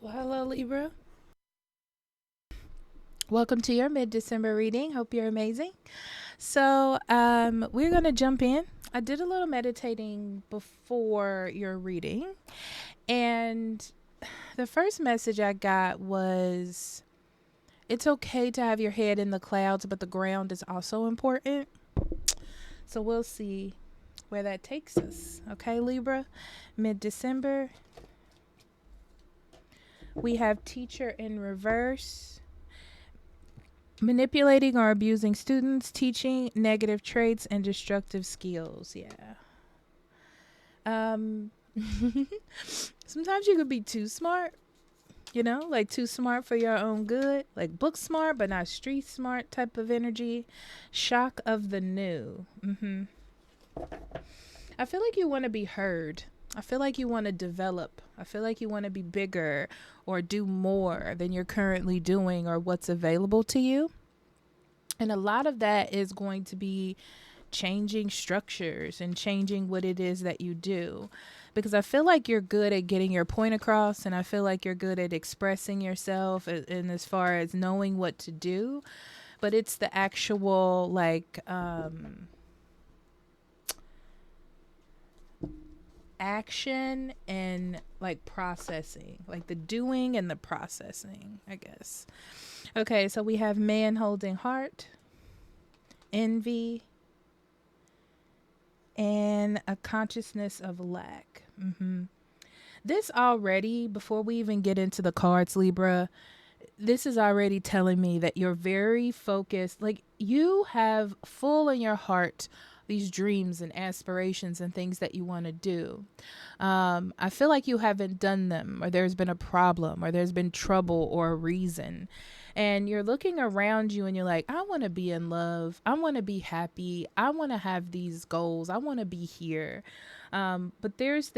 Well, hello, Libra. Welcome to your mid-December reading. Hope you're amazing. So, we're going to jump in. I did a little meditating before your reading, and the first message I got was it's okay to have your head in the clouds, but the ground is also important. So, we'll see where that takes us. Okay, Libra, mid-December. We have teacher in reverse. Manipulating or abusing students, teaching negative traits and destructive skills. Yeah. Um Sometimes you could be too smart, like too smart for your own good, like book smart but not street smart type of energy. Shock of the new. I feel like you want to be heard. I feel like you want to develop. I feel like you want to be bigger or do more than you're currently doing or what's available to you. And a lot of that is going to be changing structures and changing what it is that you do. Because I feel like you're good at getting your point across, and I feel like you're good at expressing yourself and as far as knowing what to do. But it's the actual, action and like processing, like the doing and the processing, I guess. Okay, so we have man holding heart, envy, and a consciousness of lack. This already, before we even get into the cards, Libra, this is already telling me that you're very focused. Like you have full in your heart these dreams and aspirations and things that you want to do. I feel like you haven't done them, or there's been a problem, or there's been trouble or a reason. And you're looking around you and you're like, I want to be in love. I want to be happy. I want to have these goals. I want to be here. But there's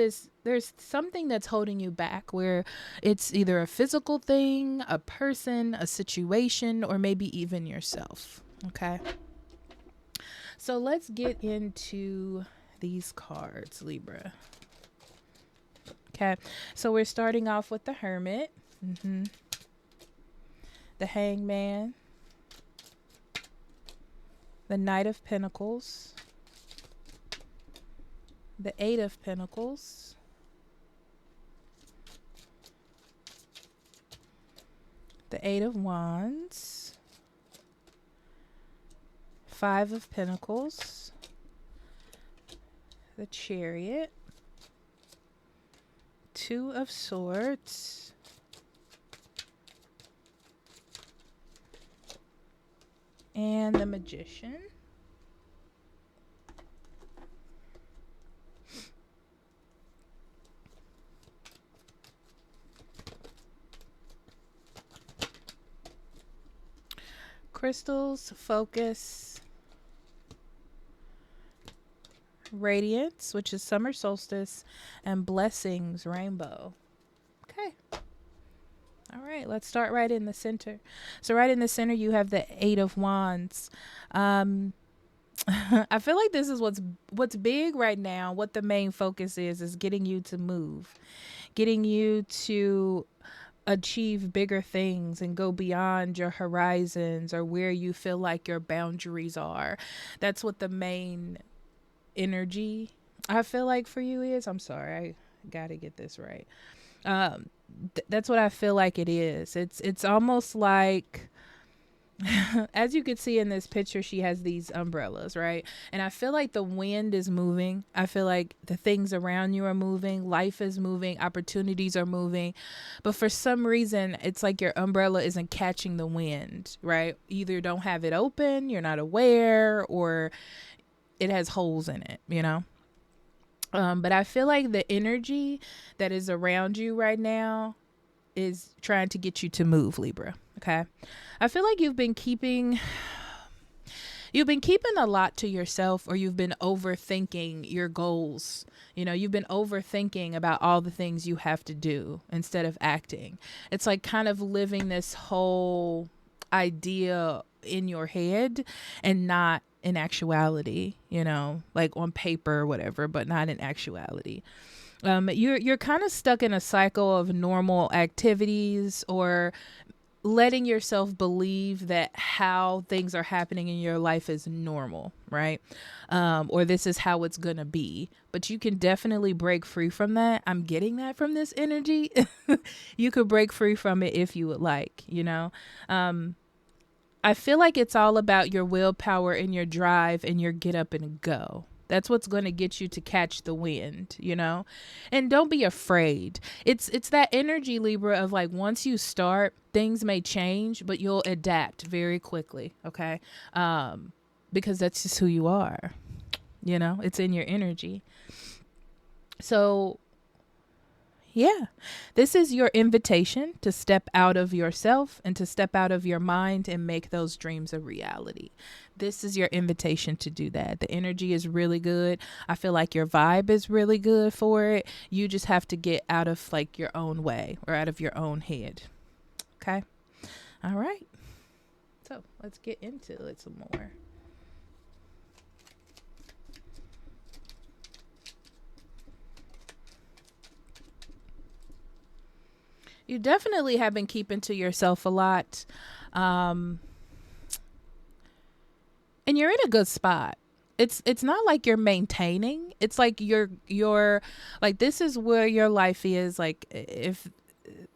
something that's holding you back, where it's either a physical thing, a person, a situation, or maybe even yourself. Okay. So let's get into these cards, Libra. Okay. So we're starting off with the Hermit, the Hangman, the Knight of Pentacles, the Eight of Pentacles, the Eight of Wands, Five of Pentacles, the Chariot, Two of Swords, and the Magician. Crystals, focus, radiance, which is summer solstice, and blessings, rainbow. Okay. All right, let's start right in the center. So right in the center, you have the Eight of Wands. I feel like this is what's big right now. What the main focus is getting you to move, getting you to achieve bigger things and go beyond your horizons or where you feel like your boundaries are. That's what the main energy I feel like for you is. I'm sorry, I gotta get this right. That's what I feel like it is. It's almost like as you could see in this picture, she has these umbrellas, right? And I feel like the wind is moving. I feel like the things around you are moving. Life is moving. Opportunities are moving. But for some reason, it's like your umbrella isn't catching the wind, right? Either don't have it open, you're not aware, or it has holes in it. But I feel like the energy that is around you right now is trying to get you to move, Libra. Okay. I feel like you've been keeping a lot to yourself, or you've been overthinking your goals. You've been overthinking about all the things you have to do instead of acting. It's like kind of living this whole idea in your head and not in actuality, like on paper or whatever, but not in actuality. You're kind of stuck in a cycle of normal activities, or letting yourself believe that how things are happening in your life is normal, right? Or this is how it's gonna be. But you can definitely break free from that. I'm getting that from this energy. You could break free from it if you would like, you know? I feel like it's all about your willpower and your drive and your get up and go. That's what's going to get you to catch the wind, you know? And don't be afraid. It's that energy, Libra, of like once you start, things may change, but you'll adapt very quickly, okay? Because that's just who you are. You know, it's in your energy. So yeah, this is your invitation to step out of yourself and to step out of your mind and make those dreams a reality. This is your invitation to do that. The energy is really good. I feel like your vibe is really good for it. You just have to get out of like your own way or out of your own head. Okay. All right. So let's get into it some more. You definitely have been keeping to yourself a lot. And you're in a good spot. It's not like you're maintaining. It's like you're like, this is where your life is. Like, if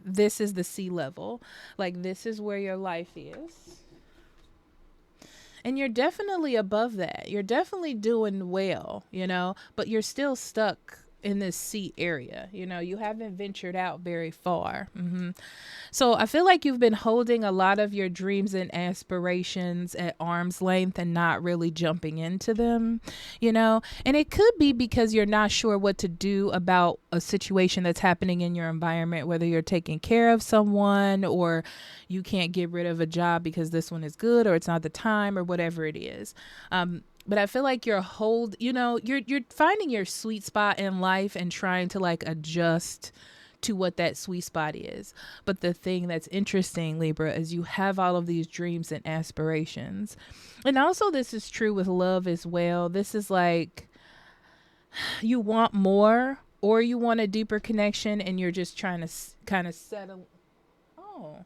this is the sea level, like this is where your life is. And you're definitely above that. You're definitely doing well, you know, but you're still stuck in this sea area. You know, you haven't ventured out very far. So I feel like you've been holding a lot of your dreams and aspirations at arm's length and not really jumping into them, you know, and it could be because you're not sure what to do about a situation that's happening in your environment, whether you're taking care of someone or you can't get rid of a job because this one is good or it's not the time or whatever it is. But I feel like you're you're finding your sweet spot in life and trying to like adjust to what that sweet spot is. But the thing that's interesting, Libra, is you have all of these dreams and aspirations. And also this is true with love as well. This is like you want more or you want a deeper connection and you're just trying to kind of settle. Oh,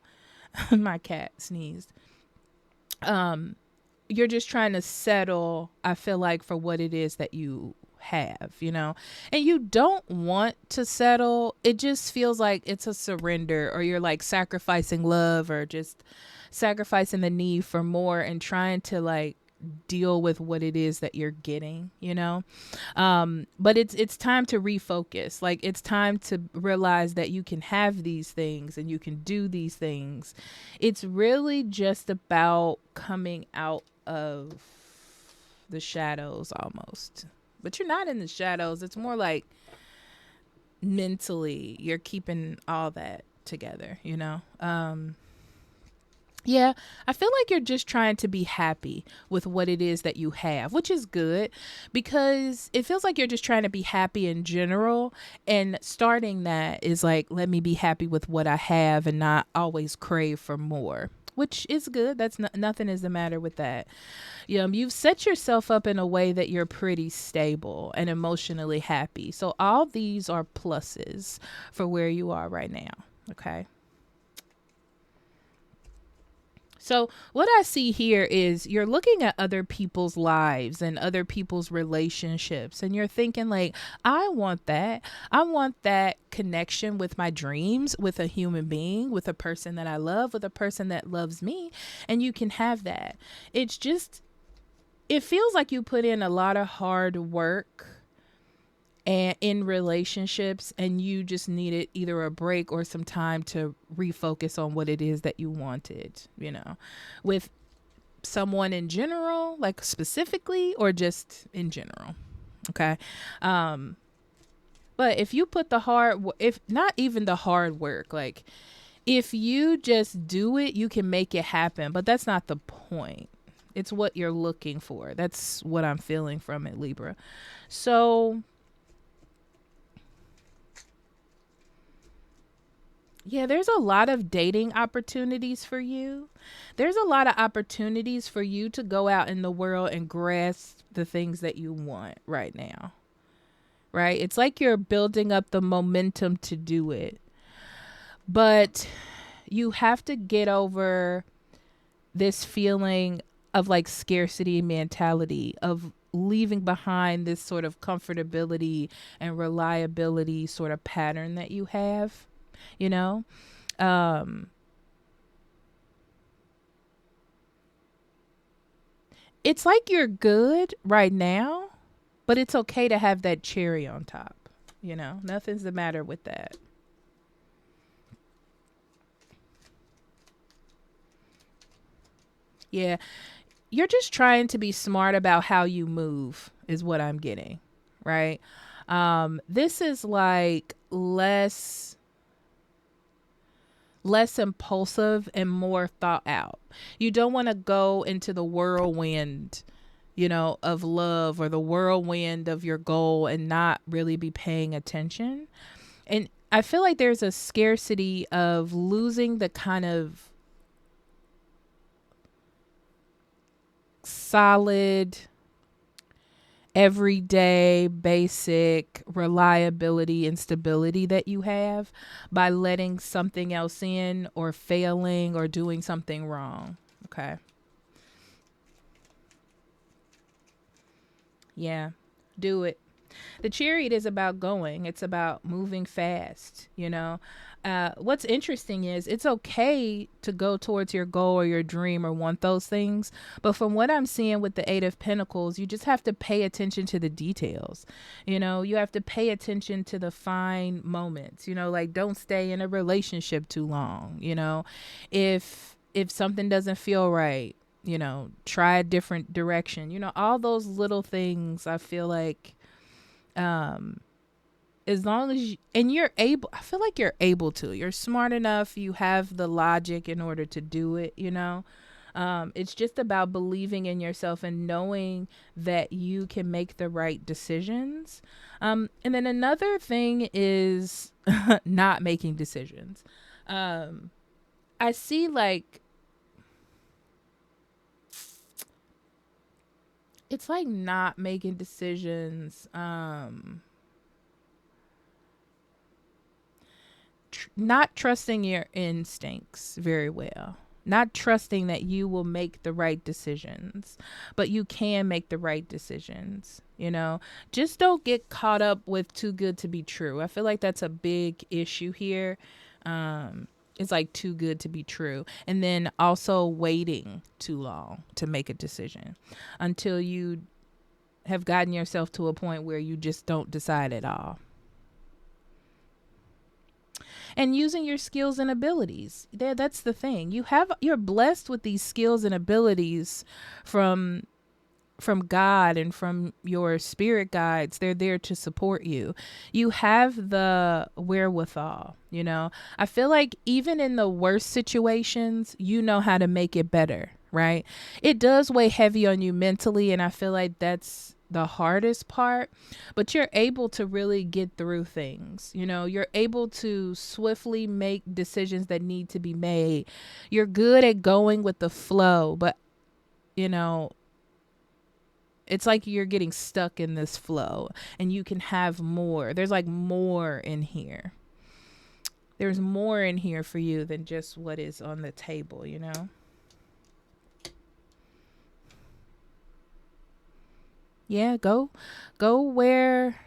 my cat sneezed. You're just trying to settle, I feel like, for what it is that you have, you know, and you don't want to settle. It just feels like it's a surrender, or you're like sacrificing love or just sacrificing the need for more and trying to like deal with what it is that you're getting, you know. But it's time to refocus. Like, it's time to realize that you can have these things and you can do these things. It's really just about coming out of the shadows almost. But you're not in the shadows. It's more like mentally you're keeping all that together, you know. Yeah, I feel like you're just trying to be happy with what it is that you have, which is good because it feels like you're just trying to be happy in general. And starting that is like, let me be happy with what I have and not always crave for more, which is good. That's nothing is the matter with that. You've set yourself up in a way that you're pretty stable and emotionally happy. So all these are pluses for where you are right now. Okay. So what I see here is you're looking at other people's lives and other people's relationships, and you're thinking like, I want that. I want that connection with my dreams, with a human being, with a person that I love, with a person that loves me, and you can have that. It's just, it feels like you put in a lot of hard work and in relationships, and you just needed either a break or some time to refocus on what it is that you wanted, you know, with someone in general, like specifically, or just in general. Okay. But if you put the if not even the hard work, like if you just do it, you can make it happen, but that's not the point. It's what you're looking for. That's what I'm feeling from it, Libra. So yeah, there's a lot of dating opportunities for you. There's a lot of opportunities for you to go out in the world and grasp the things that you want right now. right? It's like you're building up the momentum to do it. But you have to get over this feeling of like scarcity mentality, of leaving behind this sort of comfortability and reliability sort of pattern that you have, you know? Um, it's like you're good right now, but it's okay to have that cherry on top. You know, nothing's the matter with that. Yeah, you're just trying to be smart about how you move, is what I'm getting, right? This is like less impulsive and more thought out. You don't want to go into the whirlwind, you know, of love or the whirlwind of your goal and not really be paying attention. And I feel like there's a scarcity of losing the kind of solid, everyday, basic reliability and stability that you have by letting something else in or failing or doing something wrong. Okay. Yeah. Do it. The chariot is about going, it's about moving fast, you know. What's interesting is it's okay to go towards your goal or your dream or want those things, but from what I'm seeing with the Eight of Pentacles, you just have to pay attention to the details. You know, you have to pay attention to the fine moments, you know, like don't stay in a relationship too long, you know. If something doesn't feel right, you know, try a different direction, you know, all those little things. I feel like um as long as you, and you're able, I feel like you're able to, you're smart enough, you have the logic in order to do it, you know. It's just about believing in yourself and knowing that you can make the right decisions. And then another thing is not making decisions. I see like it's like not making decisions. Not trusting your instincts very well, not trusting that you will make the right decisions, but you can make the right decisions, you know. Just don't get caught up with too good to be true. I feel like that's a big issue here. It's like too good to be true, and then also waiting too long to make a decision until you have gotten yourself to a point where you just don't decide at all. And using your skills and abilities. That's the thing. You're blessed with these skills and abilities from God and from your spirit guides. They're there to support you. You have the wherewithal, you know. I feel like even in the worst situations, you know how to make it better, right? It does weigh heavy on you mentally, and I feel like that's the hardest part, but you're able to really get through things. You know, you're able to swiftly make decisions that need to be made. You're good at going with the flow, but you know, it's like you're getting stuck in this flow and you can have more. There's like more in here. There's more in here for you than just what is on the table, you know? Yeah, go where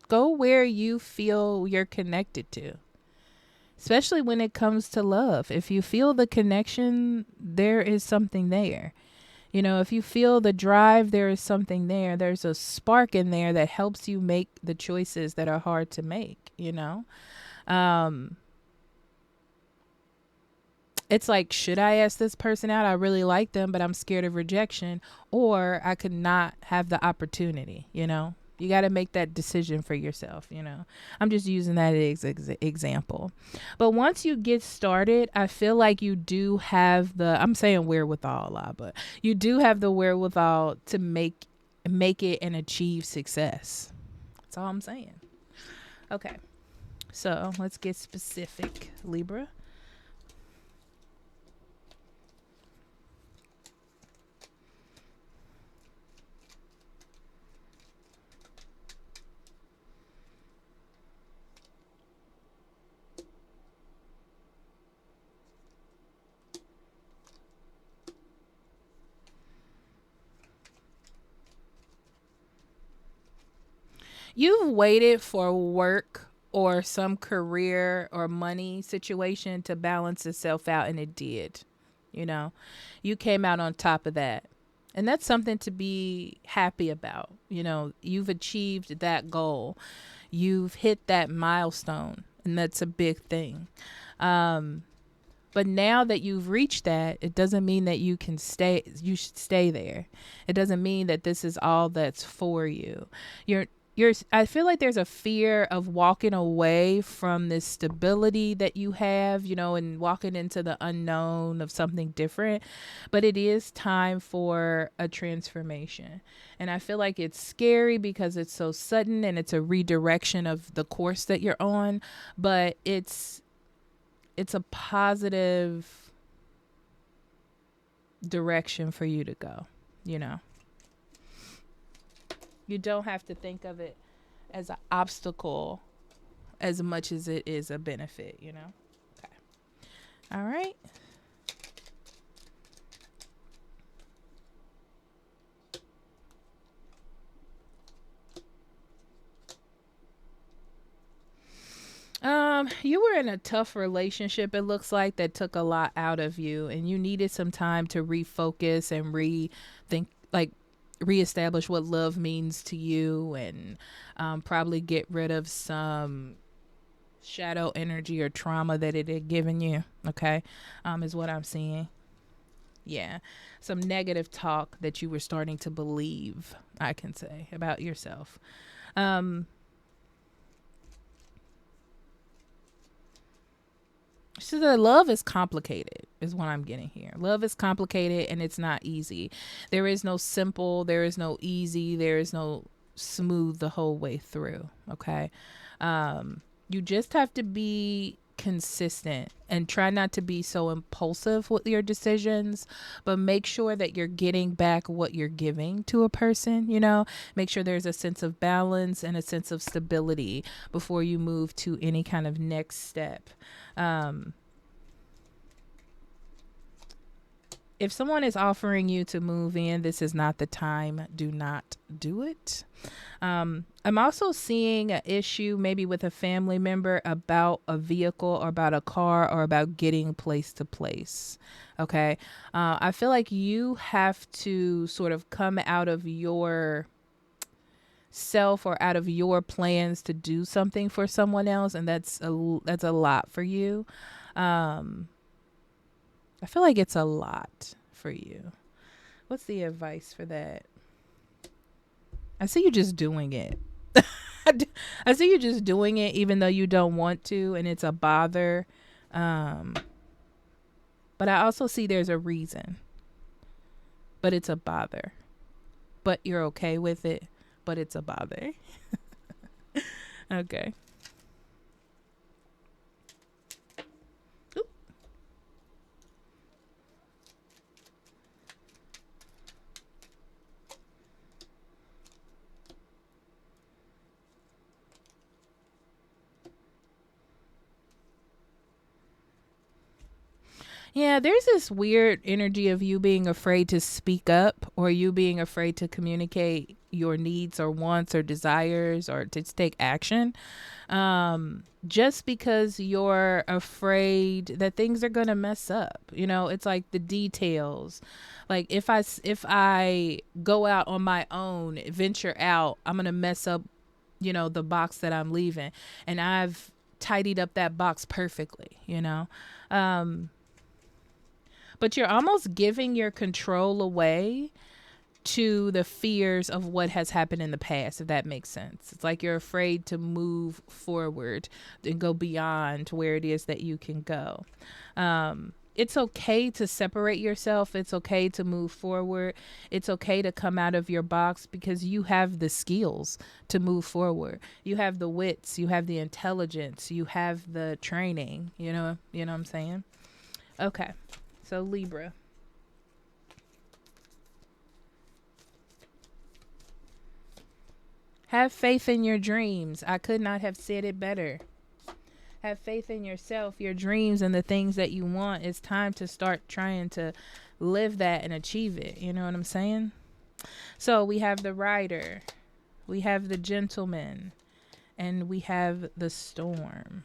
go where you feel you're connected to. Especially when it comes to love. If you feel the connection, there is something there. You know, if you feel the drive, there is something there. There's a spark in there that helps you make the choices that are hard to make, you know? Um, it's like, should I ask this person out? I really like them, but I'm scared of rejection. Or I could not have the opportunity, you know? You got to make that decision for yourself, you know? I'm just using that as example. But once you get started, I feel like you do have the, I'm saying wherewithal a lot, but you do have the wherewithal to make it and achieve success. That's all I'm saying. Okay. So let's get specific, Libra. You've waited for work or some career or money situation to balance itself out, and it did. You know, you came out on top of that. And that's something to be happy about. You know, you've achieved that goal, you've hit that milestone, and that's a big thing. But now that you've reached that, it doesn't mean that you should stay there. It doesn't mean that this is all that's for you. I feel like there's a fear of walking away from this stability that you have, you know, and walking into the unknown of something different. But it is time for a transformation. And I feel like it's scary because it's so sudden and it's a redirection of the course that you're on. But it's a positive direction for you to go, you know. You don't have to think of it as an obstacle as much as it is a benefit, you know. Okay. All right. You were in a tough relationship, it looks like, that took a lot out of you, and you needed some time to refocus and rethink, like reestablish what love means to you, and probably get rid of some shadow energy or trauma that it had given you. Okay. Is what I'm seeing. Yeah. Some negative talk that you were starting to believe, I can say, about yourself. Um, So the love is complicated, is what I'm getting here. Love is complicated and it's not easy. There is no simple, there is no easy, there is no smooth the whole way through. Okay. You just have to be consistent and try not to be so impulsive with your decisions, but make sure that you're getting back what you're giving to a person, you know. Make sure there's a sense of balance and a sense of stability before you move to any kind of next step. um if someone is offering you to move in, this is not the time. Do not do it. I'm also seeing an issue maybe with a family member about a vehicle or about a car or about getting place to place. Okay. I feel like you have to sort of come out of your self or out of your plans to do something for someone else, and that's a lot for you. um I feel like it's a lot for you. What's the advice for that? I see you just doing it. I see you just doing it even though you don't want to, and it's a bother. um but I also see there's a reason, but it's a bother, but you're okay with it, but it's a bother. Okay. Yeah, there's this weird energy of you being afraid to speak up, or you being afraid to communicate your needs or wants or desires or to take action. Just because you're afraid that things are going to mess up. You know, it's like the details. Like if I go out on my own, venture out, I'm going to mess up, you know, the box that I'm leaving. And I've tidied up that box perfectly, you know. Um but you're almost giving your control away to the fears of what has happened in the past, if that makes sense. It's like you're afraid to move forward and go beyond where it is that you can go. It's okay to separate yourself. It's okay to move forward. It's okay to come out of your box because you have the skills to move forward. You have the wits, you have the intelligence, you have the training, you know what I'm saying? Okay. So Libra. Have faith in your dreams. I could not have said it better. Have faith in yourself, your dreams, and the things that you want. It's time to start trying to live that and achieve it. You know what I'm saying? So we have the Rider, we have the gentleman, and we have the storm.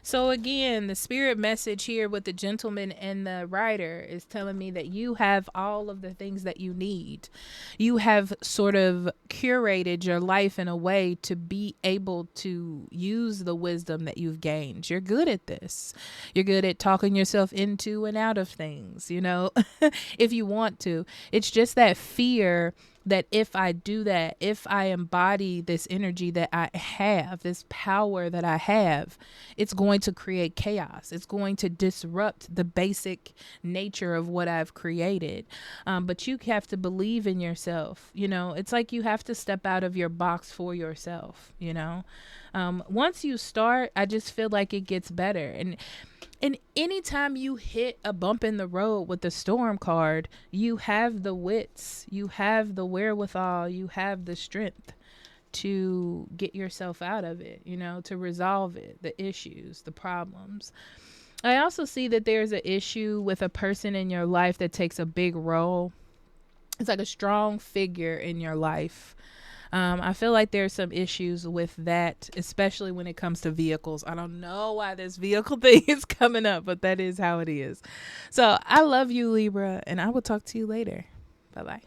So again, the spirit message here with the gentleman and the rider is telling me that you have all of the things that you need. You have sort of curated your life in a way to be able to use the wisdom that you've gained. You're good at this. You're good at talking yourself into and out of things, you know, if you want to. It's just that fear that if I do that, if I embody this energy that I have, this power that I have, it's going to create chaos. It's going to disrupt the basic nature of what I've created. But you have to believe in yourself. You know, it's like you have to step out of your box for yourself, you know. Once you start, I just feel like it gets better. And anytime you hit a bump in the road with the storm card, you have the wits, you have the wherewithal, you have the strength to get yourself out of it, you know, to resolve it, the issues, the problems. I also see that there's an issue with a person in your life that takes a big role. It's like a strong figure in your life. I feel like there's some issues with that, especially when it comes to vehicles. I don't know why this vehicle thing is coming up, but that is how it is. So I love you, Libra, and I will talk to you later. Bye-bye.